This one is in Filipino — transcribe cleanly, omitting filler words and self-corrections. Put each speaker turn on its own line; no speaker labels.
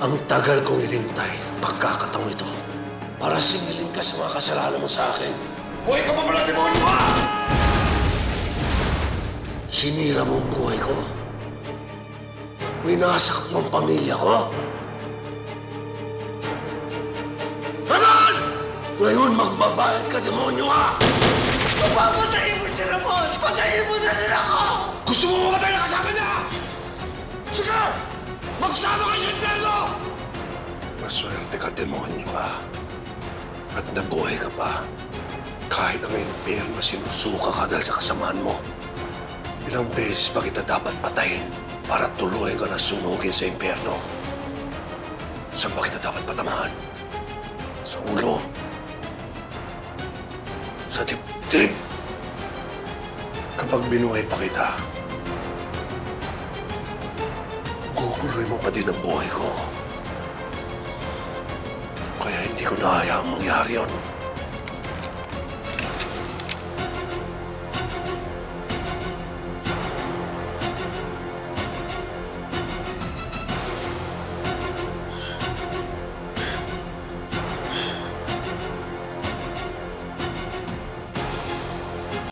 Ang tagal kong inintay pagkakataon ito para singilin ka sa mga kasalanan mo sa akin. Buhay ka pa pala, demonyo ka! Sinira mo ang buhay ko. Winasak mo ang pamilya ko. Ramon! Ngayon magbabayad ka, demonyo ka! Papatayin mo si Ramon! Patayin mo na rin ako! Gusto mo mamatay na kasama niya? Sige! Magsama kayo sa impyerno! Maswerte ka, demonyo ka. At nabuhay ka pa. Kahit ang impyerno sinusuka ka dahil sa kasamaan mo. Ilang beses pa kita dapat patayin para tuluyan ka na sunugin sa impyerno. Saan ba kita dapat patamaan? Sa ulo? Sa dibdib? Kapag binuhay pa kita, guguloy mo pa din ang buhay ko. Kaya hindi ko na hayaang mangyari yun.